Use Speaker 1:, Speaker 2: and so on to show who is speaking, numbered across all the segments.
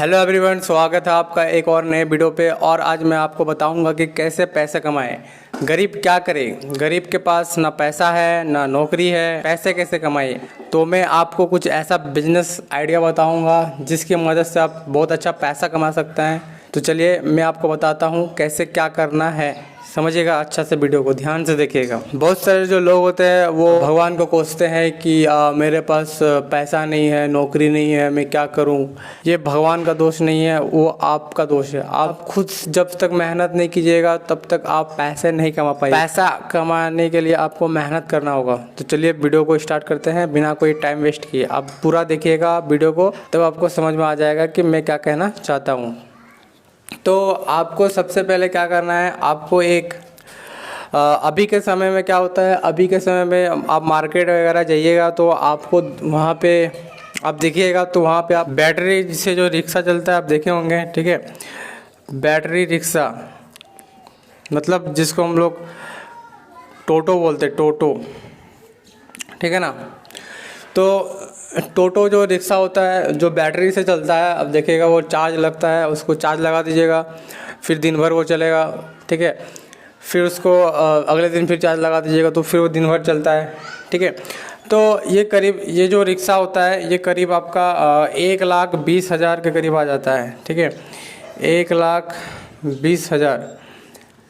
Speaker 1: Hello everyone, स्वागत है आपका एक और नए वीडियो पे। और आज मैं आपको बताऊंगा कि कैसे पैसे कमाएं। गरीब क्या करे, गरीब के पास ना पैसा है ना नौकरी है, पैसे कैसे कमाए। तो मैं आपको कुछ ऐसा बिजनेस आइडिया बताऊंगा जिसकी मदद से आप बहुत अच्छा पैसा कमा सकते हैं। तो चलिए मैं आपको बताता हूँ कैसे क्या करना है। समझिएगा, अच्छा से वीडियो को ध्यान से देखिएगा। बहुत सारे जो लोग होते हैं वो भगवान को कोसते हैं कि मेरे पास पैसा नहीं है, नौकरी नहीं है, मैं क्या करूं। ये भगवान का दोष नहीं है, वो आपका दोष है। आप खुद जब तक मेहनत नहीं कीजिएगा तब तक आप पैसे नहीं कमा पाएंगे। पैसा कमाने के लिए आपको मेहनत करना होगा। तो चलिए वीडियो को स्टार्ट करते हैं बिना कोई टाइम वेस्ट किए। आप पूरा देखिएगा वीडियो को, तब आपको समझ में आ जाएगा कि मैं क्या कहना चाहता हूँ। तो आपको सबसे पहले क्या करना है, आपको एक अभी के समय में क्या होता है, अभी के समय में आप मार्केट वगैरह जाइएगा तो आपको वहाँ पे आप देखिएगा तो वहाँ पे आप बैटरी से जो रिक्शा चलता है आप देखे होंगे, ठीक है। बैटरी रिक्शा मतलब जिसको हम लोग टोटो बोलते हैं, टोटो, ठीक है ना। तो टोटो जो रिक्शा होता है जो बैटरी से चलता है, अब देखिएगा वो चार्ज लगता है, उसको चार्ज लगा दीजिएगा, फिर दिन भर वो चलेगा, ठीक है। फिर उसको अगले दिन फिर चार्ज लगा दीजिएगा तो फिर वो दिन भर चलता है, ठीक है। तो ये करीब ये जो रिक्शा होता है ये करीब आपका 1,20,000 के करीब आ जाता है, ठीक है। 1,20,000,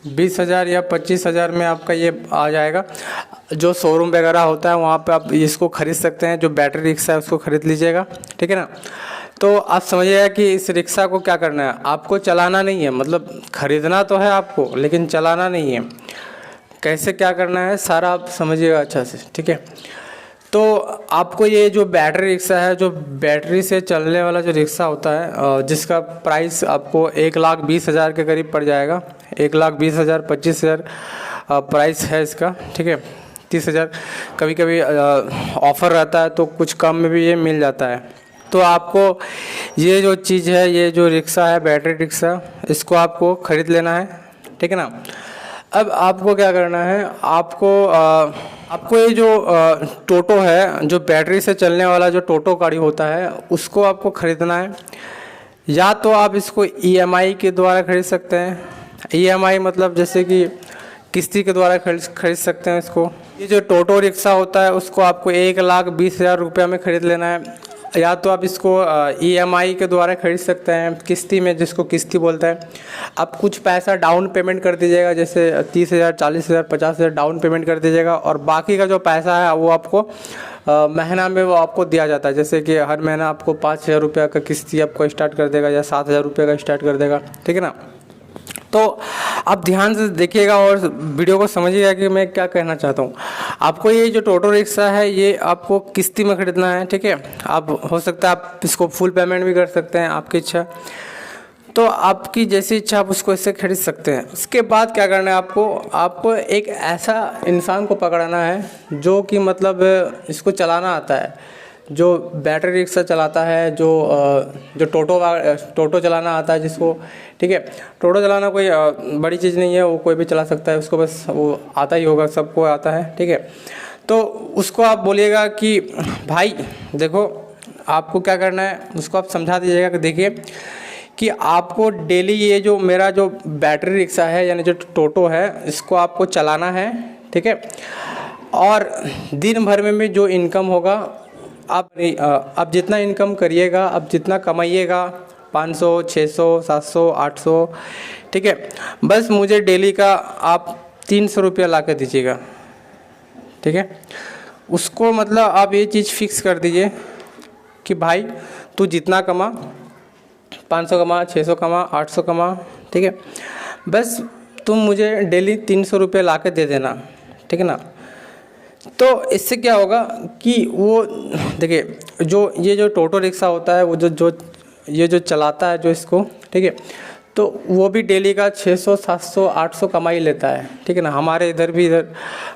Speaker 1: 20,000 या 25,000 में आपका ये आ जाएगा। जो शोरूम वगैरह होता है वहाँ पे आप इसको ख़रीद सकते हैं, जो बैटरी रिक्शा है उसको ख़रीद लीजिएगा, ठीक है ना। तो आप समझिएगा कि इस रिक्शा को क्या करना है, आपको चलाना नहीं है, मतलब ख़रीदना तो है आपको लेकिन चलाना नहीं है। कैसे क्या करना है सारा आप समझिएगा अच्छा से, ठीक है। तो आपको ये जो बैटरी रिक्शा है, जो बैटरी से चलने वाला जो रिक्शा होता है जिसका प्राइस आपको 1,20,000 के करीब पड़ जाएगा। 1,20,000, 25,000 प्राइस है इसका, ठीक है। 30,000 कभी कभी ऑफ़र रहता है तो कुछ कम में भी ये मिल जाता है। तो आपको ये जो चीज़ है, ये जो रिक्शा है बैटरी रिक्शा, इसको आपको ख़रीद लेना है, ठीक है ना। अब आपको क्या करना है, आपको ये जो टोटो है, जो बैटरी से चलने वाला जो टोटो गाड़ी होता है उसको आपको ख़रीदना है। या तो आप इसको EMI के द्वारा ख़रीद सकते हैं। EMI मतलब जैसे कि किस्ती के द्वारा खरीद सकते हैं इसको। ये जो टोटो रिक्शा होता है उसको आपको 1,20,000 रुपये में ख़रीद लेना है। या तो आप इसको EMI के द्वारा खरीद सकते हैं, किस्ती में, जिसको किस्ती बोलते हैं। आप कुछ पैसा डाउन पेमेंट कर दीजिएगा, जैसे 30,000, 40,000, 50,000 डाउन पेमेंट कर दीजिएगा, और बाकी का जो पैसा है वो आपको महीना में वो आपको दिया जाता है। जैसे कि हर महीना आपको 5,000 रुपये का किस्ती आपको स्टार्ट कर देगा या 7,000 रुपये का स्टार्ट कर देगा, ठीक है ना। तो आप ध्यान से देखिएगा और वीडियो को समझिएगा कि मैं क्या कहना चाहता हूँ। आपको ये जो टोटो रिक्शा है ये आपको किस्ती में ख़रीदना है, ठीक है। आप हो सकता है आप इसको फुल पेमेंट भी कर सकते हैं, आपकी इच्छा। तो आपकी जैसी इच्छा आप उसको इससे खरीद सकते हैं। उसके बाद क्या करना है, आपको एक ऐसा इंसान को पकड़ना है जो कि मतलब इसको चलाना आता है, जो बैटरी रिक्शा चलाता है, जो टोटो चलाना आता है जिसको, ठीक है। टोटो चलाना कोई बड़ी चीज़ नहीं है, वो कोई भी चला सकता है, उसको बस वो आता ही होगा, सबको आता है, ठीक है। तो उसको आप बोलिएगा कि भाई देखो आपको क्या करना है, उसको आप समझा दीजिएगा कि देखिए कि आपको डेली ये जो मेरा जो बैटरी रिक्शा है यानी जो टोटो है इसको आपको चलाना है, ठीक है। और दिन भर में भी जो इनकम होगा आप जितना इनकम करिएगा, आप जितना कमाइएगा, 500, 600, 700, 800, ठीक है। बस मुझे डेली का आप 300 रुपया ला कर दीजिएगा, ठीक है। उसको मतलब आप ये चीज़ फिक्स कर दीजिए कि भाई तू जितना कमा, 500 कमा, 600 कमा, 800 कमा, ठीक है। बस तुम मुझे डेली 300 रुपये ला कर दे देना, ठीक है ना। तो इससे क्या होगा कि वो देखिए ये जो टोटो रिक्शा होता है वो ये जो चलाता है जो इसको, ठीक है। तो वो भी डेली का 600, 700, 800 कमा ही लेता है, ठीक है ना। हमारे इधर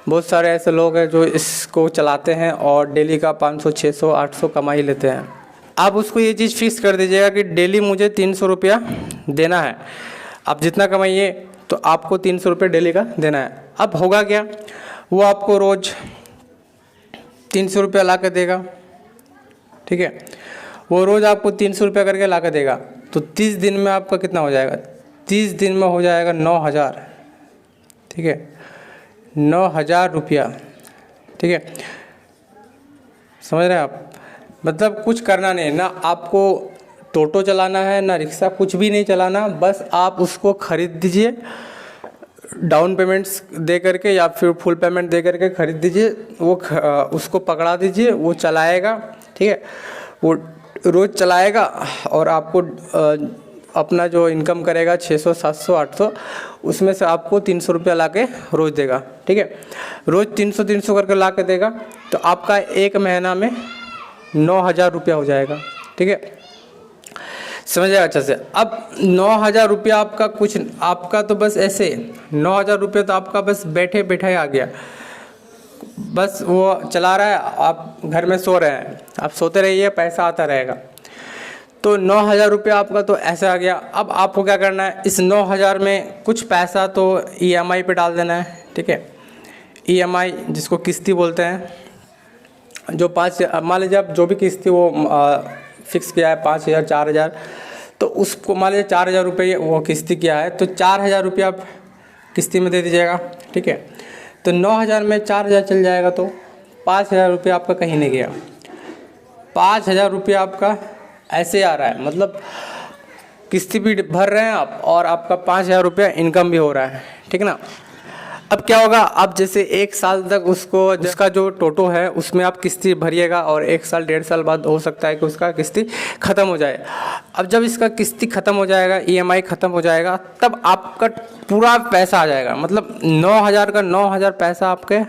Speaker 1: बहुत सारे ऐसे लोग हैं जो इसको चलाते हैं और डेली का 500, 600, 800 कमा ही लेते हैं। आप उसको ये चीज़ फिक्स कर दीजिएगा कि डेली मुझे 300 रुपया देना है। आप जितना कमाइए तो आपको 300 रुपये डेली का देना है। अब होगा क्या, वो आपको रोज़ 300 रुपया ला कर देगा, ठीक है। वो रोज़ आपको 300 रुपया करके ला कर देगा। तो 30 दिन में आपका कितना हो जाएगा, 30 दिन में हो जाएगा 9,000, ठीक है, 9,000 रुपया, ठीक है, समझ रहे हैं आप। मतलब कुछ करना नहीं, ना आपको टोटो चलाना है ना रिक्शा, कुछ भी नहीं चलाना, बस आप उसको खरीद दीजिए, डाउन पेमेंट्स दे करके या फिर फुल पेमेंट दे करके खरीद दीजिए, वो उसको पकड़ा दीजिए, वो चलाएगा, ठीक है, वो रोज़ चलाएगा और आपको अपना जो इनकम करेगा 600 700 800, उसमें से आपको 300 रुपया ला के रोज़ देगा, ठीक है, रोज़ 300 करके ला के देगा, तो आपका एक महीना में 9,000 रुपया हो जाएगा, ठीक है, समझ आएगा अच्छा से। अब 9,000 रुपया आपका कुछ, आपका तो बस ऐसे 9,000 रुपया तो आपका बस बैठे बैठे आ गया, बस वो चला रहा है, आप घर में सो रहे हैं, आप सोते रहिए, पैसा आता रहेगा। तो 9,000 रुपया आपका तो ऐसे आ गया। अब आपको क्या करना है, इस 9,000 में कुछ पैसा तो EMI पे डाल देना है, ठीक है, EMI जिसको किस्ती बोलते हैं, जो 5, मान लीजिए आप जो भी किस्ती वो फिक्स किया है 5,000 4,000, तो उसको मान लीजिए 4,000 रुपये वो किस्ती किया है, तो 4,000 रुपया आप किस्ती में दे दीजिएगा, ठीक है, तो 9,000 में 4,000 चल जाएगा, तो 5,000 रुपया आपका कहीं नहीं गया, 5,000 रुपया आपका ऐसे आ रहा है, मतलब किस्ती भी भर रहे हैं आप और आपका 5,000 रुपया इनकम भी हो रहा है, ठीक है ना। अब क्या होगा, आप जैसे 1 साल तक उसको, जिसका जो टोटो है उसमें आप किस्ती भरिएगा और 1 साल 1.5 साल बाद हो सकता है कि उसका किस्ती ख़त्म हो जाए। अब जब इसका किस्ती ख़त्म हो जाएगा, EMI ख़त्म हो जाएगा, तब आपका पूरा पैसा आ जाएगा, मतलब 9,000 का 9,000 पैसा आपके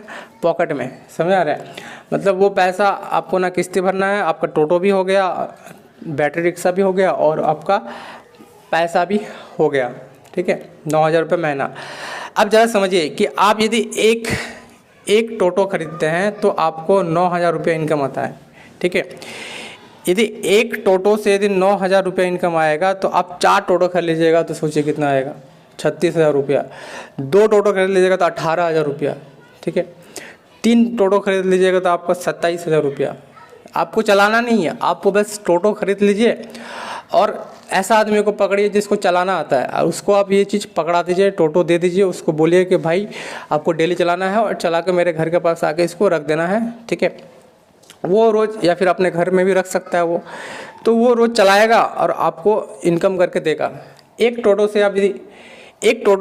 Speaker 1: पॉकेट में, समझ आ रहा है। मतलब वो पैसा आपको ना किस्ती भरना है, आपका टोटो भी हो गया, बैटरी रिक्शा भी हो गया और आपका पैसा भी हो गया, ठीक है, 9,000 रुपये महीना। अब ज़रा समझिए कि आप यदि एक टोटो खरीदते हैं तो आपको 9,000 रुपये इनकम आता है, ठीक है। यदि एक टोटो से यदि 9,000 रुपये इनकम आएगा तो आप 4 टोटो खरीद लीजिएगा तो सोचिए कितना आएगा, 36,000 रुपया। 2 टोटो खरीद लीजिएगा तो 18,000 रुपया, ठीक है। 3 टोटो खरीद लीजिएगा तो आपका 27,000 रुपया। आपको चलाना नहीं है, आपको बस टोटो खरीद लीजिए और ऐसा आदमी को पकड़िए जिसको चलाना आता है, और उसको आप ये चीज़ पकड़ा दीजिए, टोटो दे दीजिए, उसको बोलिए कि भाई आपको डेली चलाना है और चला के मेरे घर के पास आके इसको रख देना है, ठीक है। वो रोज़, या फिर अपने घर में भी रख सकता है वो, तो वो रोज़ चलाएगा और आपको इनकम करके देगा। एक टोटो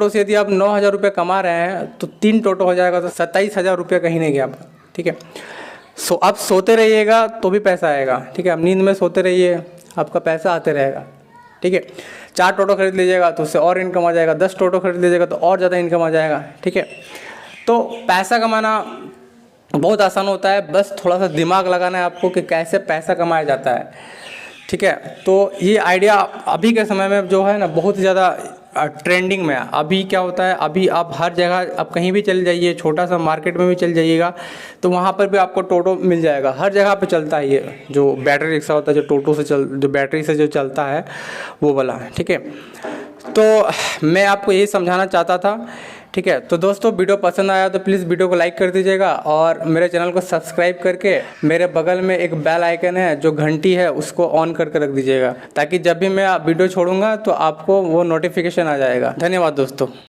Speaker 1: से यदि आप 9,000 रुपये कमा रहे हैं तो 3 टोटो हो जाएगा तो 27,000 रुपये कहीं नहीं गया आपका, ठीक है। आप सोते रहिएगा तो भी पैसा आएगा, ठीक है, आप नींद में सोते रहिए, आपका पैसा आते रहेगा, ठीक है। 4 टोटो खरीद लीजिएगा तो उससे और इनकम आ जाएगा, 10 टोटो खरीद लीजिएगा तो और ज़्यादा इनकम आ जाएगा, ठीक है। तो पैसा कमाना बहुत आसान होता है, बस थोड़ा सा दिमाग लगाना है आपको कि कैसे पैसा कमाया जाता है, ठीक है। तो ये आइडिया अभी के समय में जो है ना बहुत ज़्यादा ट्रेंडिंग में है। अभी क्या होता है, अभी आप हर जगह, आप कहीं भी चले जाइए, छोटा सा मार्केट में भी चल जाइएगा तो वहाँ पर भी आपको टोटो मिल जाएगा, हर जगह पे चलता है ये जो बैटरी रिक्शा होता है, जो बैटरी से जो चलता है वो वाला, ठीक है। तो मैं आपको यही समझाना चाहता था, ठीक है। तो दोस्तों वीडियो पसंद आया तो प्लीज़ वीडियो को लाइक कर दीजिएगा और मेरे चैनल को सब्सक्राइब करके मेरे बगल में एक बेल आइकन है जो घंटी है उसको ऑन करके रख दीजिएगा, ताकि जब भी मैं वीडियो छोड़ूंगा तो आपको वो नोटिफिकेशन आ जाएगा। धन्यवाद दोस्तों।